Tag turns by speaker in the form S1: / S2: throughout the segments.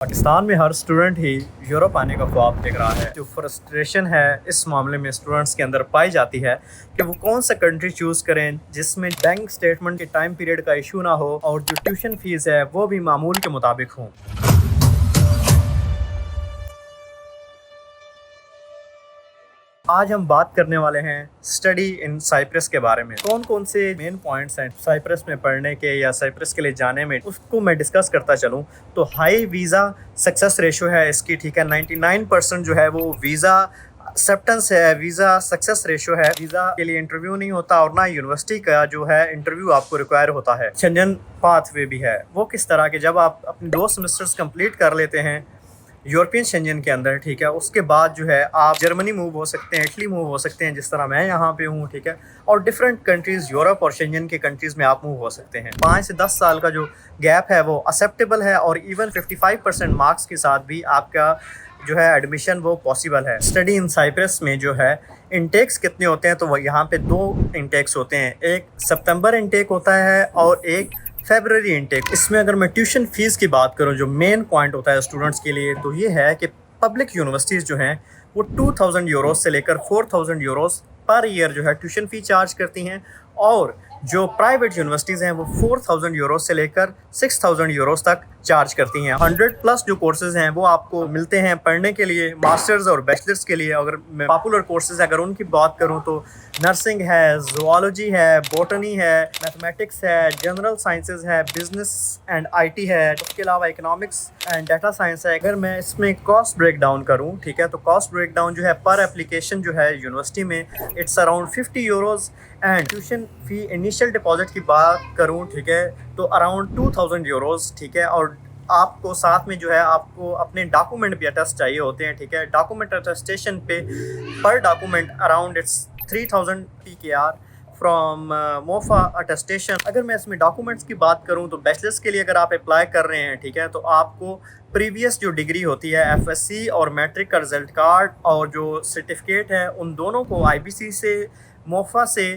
S1: पाकिस्तान में हर स्टूडेंट ही यूरोप आने का ख्वाब देख रहा है। जो फ्रस्ट्रेशन है इस मामले में स्टूडेंट्स के अंदर पाई जाती है कि वो कौन सा कंट्री चूज़ करें जिसमें बैंक स्टेटमेंट के टाइम पीरियड का इशू ना हो और जो ट्यूशन फीस है वो भी मामूल के मुताबिक हो। आज हम बात करने वाले हैं स्टडी इन साइप्रस के बारे में। कौन कौन से मेन पॉइंट्स हैं साइप्रस में पढ़ने के या साइप्रस के लिए जाने में, उसको मैं डिस्कस करता चलूं। तो हाई वीज़ा सक्सेस रेशो है इसकी, ठीक है। 99% जो है वो वीज़ा एक्सेप्टेंस है, वीज़ा सक्सेस रेशो है। वीज़ा के लिए इंटरव्यू नहीं होता और ना यूनिवर्सिटी का जो है इंटरव्यू आपको रिक्वायर होता है। शेंजन पाथवे भी है। वो किस तरह के, जब आप अपने 2 सेमेस्टर्स कंप्लीट कर लेते हैं यूरोपियन शेंजन के अंदर, ठीक है, उसके बाद जो है आप जर्मनी मूव हो सकते हैं, इटली मूव हो सकते हैं, जिस तरह मैं यहाँ पे हूँ, ठीक है। और डिफरेंट कंट्रीज़ यूरोप और शेंजन के कंट्रीज़ में आप मूव हो सकते हैं। 5 से 10 साल का जो गैप है वो एक्सेप्टेबल है और इवन 55% मार्क्स के साथ भी आपका जो है एडमिशन वो पॉसिबल है। स्टडी इन साइप्रस में जो है इंटेक्स कितने होते हैं, तो वह यहाँ पे 2 इंटेक्स होते हैं। एक सितंबर इंटेक होता है और एक फेब्रवरी इंटेक। इसमें अगर मैं ट्यूशन फीस की बात करूं, जो मेन पॉइंट होता है स्टूडेंट्स के लिए, तो ये है कि पब्लिक यूनिवर्सिटीज़ जो हैं वो 2000 यूरोज से लेकर 4000 यूरोज पर ईयर जो है ट्यूशन फ़ी चार्ज करती हैं, और जो प्राइवेट यूनिवर्सिटीज़ हैं वो 4000 यूरोज से लेकर 6000 यूरोज तक चार्ज करती हैं। 100+ जो कोर्सेज़ हैं वो आपको मिलते हैं पढ़ने के लिए, मास्टर्स और बैचलर्स के लिए। अगर मैं पॉपुलर कोर्सेज़ अगर उनकी बात करूं तो नर्सिंग है, ज़ूलॉजी है, बॉटनी है, मैथमेटिक्स है, जनरल साइंसेज है, बिजनेस एंड आईटी है, उसके अलावा इकोनॉमिक्स एंड डाटा साइंस है। अगर मैं इसमें कॉस्ट ब्रेक डाउन करूँ, ठीक है, तो कॉस्ट ब्रेक डाउन जो है पर एप्लीकेशन जो है यूनिवर्सिटी में it's around 50 euros. And tuition fee initial deposit की बात करूँ, ठीक है, तो अराउंड 2000 यूरोज़, ठीक है। और आपको साथ में जो है आपको अपने डॉक्यूमेंट भी अटेस्ट चाहिए होते हैं, ठीक है। डॉक्यूमेंट अटेस्टेशन पे पर document around its 3000 PKR from MOFA attestation. अगर मैं इसमें डॉक्यूमेंट्स की बात करूं तो बैचलर्स के लिए अगर आप अप्लाई कर रहे हैं, ठीक है, तो आपको प्रीवियस जो डिग्री होती है FSC और मैट्रिक का रिजल्ट कार्ड और जो सर्टिफिकेट है उन दोनों को IBC से, मोफा से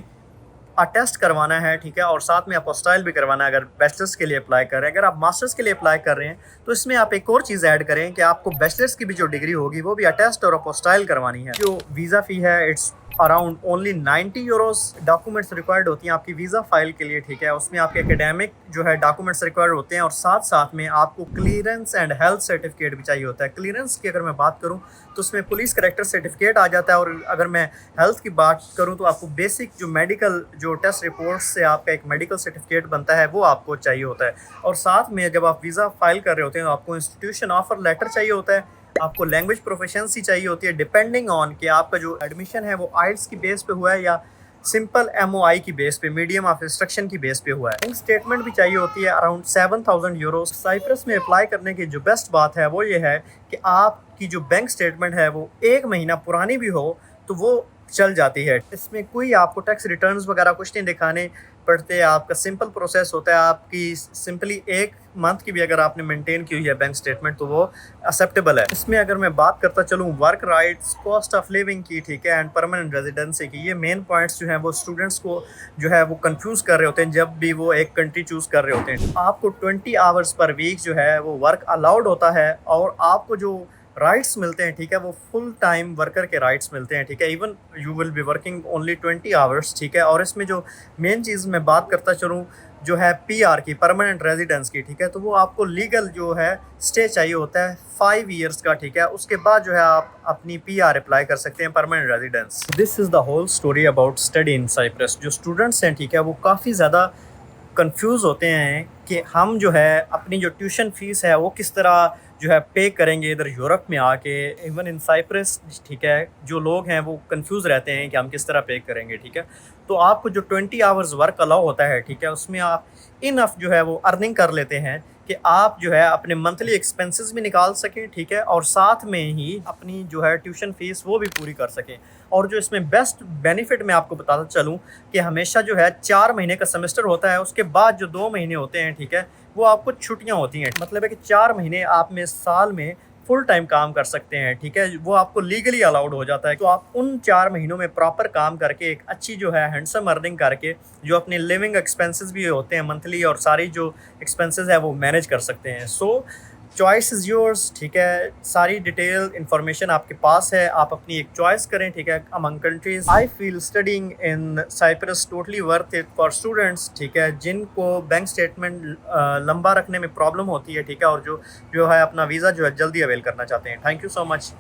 S1: अटेस्ट करवाना है, ठीक है। और साथ में अपोस्टाइल भी करवाना है अगर बैचलर्स के लिए अप्लाई कर रहे हैं। अगर आप मास्टर्स के लिए अप्लाई कर रहे हैं तो इसमें आप एक और चीज़ ऐड करें कि आपको बैचलर्स की भी जो डिग्री होगी वो भी अटेस्ट और अपोस्टाइल करवानी है। जो वीज़ा फ़ी है it's around only 90 euros. Documents required होती हैं आपकी वीज़ा फाइल के लिए, ठीक है। उसमें आपके एकेडमिक जो है डॉक्यूमेंट्स रिक्वायर्ड होते हैं और साथ साथ में आपको क्लियरेंस एंड हेल्थ सर्टिफिकेट भी चाहिए होता है। क्लियरेंस की अगर मैं बात करूं तो उसमें पुलिस करेक्टर सर्टिफिकेट आ जाता है, और अगर मैं हेल्थ की बात करूं तो आपको बेसिक जो मेडिकल जो टेस्ट रिपोर्ट्स से आपका एक मेडिकल सर्टिफिकेट बनता है वो आपको चाहिए होता है। और साथ में जब आप वीज़ा फाइल कर रहे होते हैं तो आपको इंस्टीट्यूशन ऑफर लेटर चाहिए होता है, आपको लैंग्वेज प्रोफिशिएंसी चाहिए होती है, डिपेंडिंग ऑन कि आपका जो एडमिशन है वो आइल्स की बेस पे हुआ है या सिंपल MOI की बेस पे, मीडियम ऑफ इंस्ट्रक्शन की बेस पे हुआ है। बैंक स्टेटमेंट भी चाहिए होती है अराउंड 7000 यूरो। साइप्रस में अप्लाई करने की जो बेस्ट बात है वो ये है कि आपकी जो बैंक स्टेटमेंट है वो 1 महीना पुरानी भी हो तो वो चल जाती है। इसमें कोई आपको टैक्स रिटर्न्स वगैरह कुछ नहीं दिखाने पड़ते, आपका सिंपल प्रोसेस होता है। आपकी सिंपली 1 मंथ की भी अगर आपने मेंटेन की हुई है बैंक स्टेटमेंट तो वो एक्सेप्टेबल है। इसमें अगर मैं बात करता चलूँ work rights, cost of living की, ठीक है, एंड परमानेंट रेजिडेंसी की, ये मेन पॉइंट्स जो हैं वो स्टूडेंट्स को जो है वो कंफ्यूज कर रहे होते हैं जब भी वो एक कंट्री चूज़ कर रहे होते हैं। आपको 20 आवर्स पर वीक जो है वो वर्क अलाउड होता है और आपको जो राइट्स मिलते हैं, ठीक है, वो फुल टाइम वर्कर के राइट्स मिलते हैं, ठीक है। Even you will be working only 20 hours, ठीक है। और इसमें जो मेन चीज़ मैं बात करता चलूँ जो है PR की, परमानेंट रेजिडेंस की, ठीक है, तो वो आपको लीगल जो है स्टे चाहिए होता है 5 ईयर्स का, ठीक है। उसके बाद जो है आप अपनी PR अप्लाई कर सकते हैं, permanent residence. This is the whole story about study in Cyprus. जो स्टूडेंट्स हैं, ठीक है, वो काफ़ी ज़्यादा कंफ्यूज होते हैं कि हम जो है अपनी जो ट्यूशन फ़ीस है वो किस तरह जो है पे करेंगे इधर यूरोप में आके। इवन इन साइप्रस, ठीक है, जो लोग हैं वो कंफ्यूज रहते हैं कि हम किस तरह पे करेंगे, ठीक है। तो आपको जो 20 आवर्स वर्क अलाउ होता है, ठीक है, उसमें आप इनफ जो है वो अर्निंग कर लेते हैं कि आप जो है अपने मंथली एक्सपेंसेस भी निकाल सकें, ठीक है, और साथ में ही अपनी जो है ट्यूशन फ़ीस वो भी पूरी कर सकें। और जो इसमें बेस्ट बेनिफिट मैं आपको बताता चलूँ कि हमेशा जो है 4 महीने का सेमेस्टर होता है, उसके बाद जो 2 महीने होते हैं, ठीक है, वो आपको छुट्टियाँ होती हैं। मतलब है कि 4 महीने आप में साल में फुल टाइम काम कर सकते हैं, ठीक है, वो आपको लीगली अलाउड हो जाता है। तो आप उन 4 महीनों में प्रॉपर काम करके एक अच्छी जो है हैंडसम अर्निंग करके जो अपने लिविंग एक्सपेंसेस भी होते हैं मंथली और सारी जो एक्सपेंसेस है वो मैनेज कर सकते हैं। सो चॉइस इज़ योर्स, ठीक है। सारी डिटेल इंफॉर्मेशन आपके पास है, आप अपनी एक चॉइस करें, ठीक है। Among countries I feel studying in Cyprus totally worth it for students, ठीक है, जिनको बैंक स्टेटमेंट लंबा रखने में प्रॉब्लम होती है, ठीक है, और जो जो है अपना वीज़ा जो है जल्दी अवेल करना चाहते हैं। Thank you so much.